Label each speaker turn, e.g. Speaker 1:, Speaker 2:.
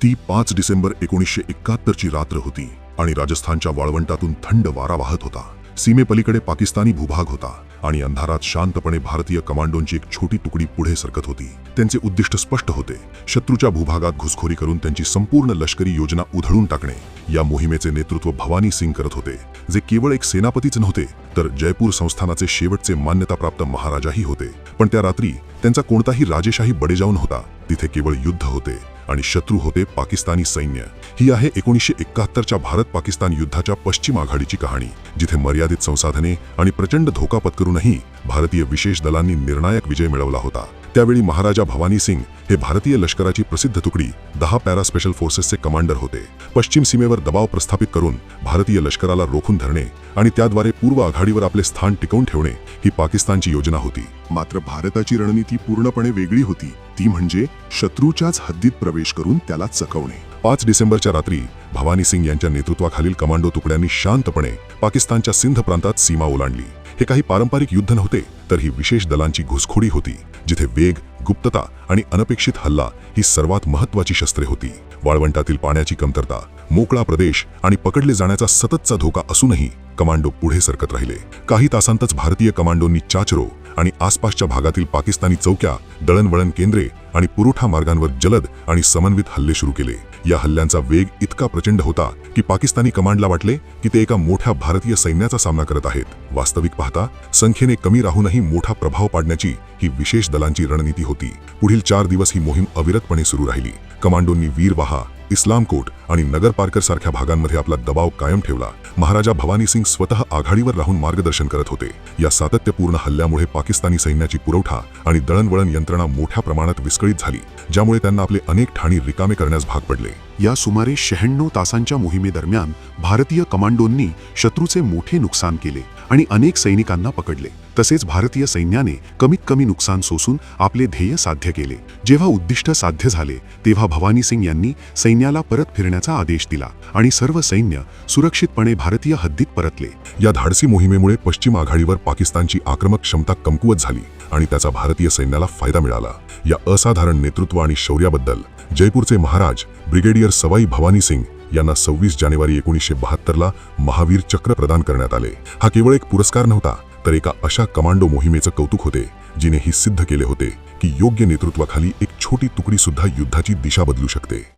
Speaker 1: ती 5 डिसेंबर 1971 ची रात्र होती आणि राजस्थानच्या वाळवंटातून थंड वारा वाहत होता. सीमेपलीकडे पाकिस्तानी भूभाग होता आणि अंधारात शांतपणे भारतीय कमांडोंची एक छोटी तुकडी पुढे सरकत होती. त्यांचे उद्दिष्ट स्पष्ट होते: शत्रूच्या भूभागात घुसखोरी करून त्यांची संपूर्ण लष्करी योजना उधळून टाकणे. या मोहिमेचे नेतृत्व भवानी सिंग करत होते, जे केवळ एक सेनापतीच नव्हते तर जयपूर संस्थानाचे शेवटचे मान्यताप्राप्त महाराजाही होते. पण त्या रात्री त्यांचा कोणताही राजेशाही बडेजाव नव्हता. तिथे केवळ युद्ध होते आणि शत्रू होते पाकिस्तानी सैन्य. ही आहे 1971च्या भारत-पाकिस्तान युद्धाच्या पश्चिम आघाडीची कहाणी, जिथे मर्यादित संसाधने आणि प्रचंड धोका पत्करूनही भारतीय विशेष दलांनी निर्णायक विजय मिळवला होता. त्यावेळी महाराजा भवानी सिंग हे भारतीय लष्कराची प्रसिद्ध तुकडी 10 पॅरा स्पेशल फोर्सेसचे कमांडर होते. पश्चिम सीमेवर दबाव प्रस्थापित करून भारतीय लष्कराला रोखून धरणे आणि त्याद्वारे पूर्व आघाडीवर आपले स्थान टिकवून ठेवणे ही पाकिस्तानची योजना होती. मात्र भारताची रणनीती पूर्णपणे वेगळी होती. ती म्हणजे शत्रूच्याच हद्दीत प्रवेश करून त्याला चकवणे. 5 डिसेंबरच्या रात्री भवानी सिंग यांच्या नेतृत्वाखालील कमांडो तुकड्यांनी शांतपणे पाकिस्तानच्या सिंध प्रांतात सीमा ओलांडली. हे काही पारंपरिक युद्ध नव्हते, तर ही विशेष दलांची घुसखोरी होती, जिथे वेग, गुप्तता आणि अनपेक्षित हल्ला ही सर्वात महत्त्वाची शस्त्रे होती. वाळवंटातील पाण्याची कमतरता, मोकळा प्रदेश आणि पकडले जाण्याचा सततचा धोका असूनही कमांडो पुढे सरकत राहिले. काही तासांतच भारतीय कमांडोंनी चाचरो आणि आसपासच्या भागातील पाकिस्तानी चौक्या, दळणवळण केंद्रे आणि पुरवठा मार्गांवर जलद आणि समन्वित हल्ले सुरू केले. या हल्ल्यांचा वेग इतका प्रचंड होता की पाकिस्तानी कमांडला वाटले की ते एका मोठ्या भारतीय सैन्याचा सामना करत आहेत. वास्तविक पाहता संख्येने कमी राहूनही मोठा प्रभाव पाडण्याची ही विशेष दलांची रणनीती होती. पुढील 4 दिवस ही मोहीम अविरतपणे सुरू राहिली. कमांडोंनी वीरवाहा, इस्लामकोट आणि नगर पारकर सारख्या भागांमध्ये आपला दबाव कायम ठेवला. महाराजा भवानी सिंग स्वतः आघाडीवर राहून मार्गदर्शन करत होते. या सातत्यपूर्ण हल्ल्यामुळे पाकिस्तानी सैन्याची पुरवठा आणि दळणवळण यंत्रणा मोठ्या प्रमाणात विस्कळीत झाली, ज्यामुळे त्यांना आपले अनेक ठाणी रिकामे करण्यास भाग पडले. या सुमारे 96 तासांच्या मोहिमेदरम्यान भारतीय कमांडोंनी शत्रूचे मोठे नुकसान केले आणि अनेक सैनिकांना पकडले. तसेच भारतीय सैन्याने कमीत कमी नुकसान सोसून आपले ध्येय साध्य केले. जेव्हा उद्दिष्ट साध्य झाले तेव्हा भवानी सिंग यांनी सैन्याला परत फिरण्याचा आदेश दिला आणि सर्व सैन्य सुरक्षितपणे भारतीय हद्दीत परतले. या धाडसी मोहिमेमुळे पश्चिम आघाडीवर पाकिस्तानची आक्रमक क्षमता कमकुवत झाली आणि त्याचा भारतीय सैन्याला फायदा मिळाला. या असाधारण नेतृत्व आणि शौर्याबद्दल जयपूरचे महाराज ब्रिगेडियर सवाई भवानी सिंग यांना 26 जानेवारी 1972ला महावीर चक्र प्रदान करण्यात आले. हा केवळ एक पुरस्कार नव्हता, तर एका अशा कमांडो मोहिमेचं कौतुक होते जिने ही सिद्ध केले होते की योग्य नेतृत्वाखाली एक छोटी तुकडी सुद्धा युद्धाची दिशा बदलू शकते.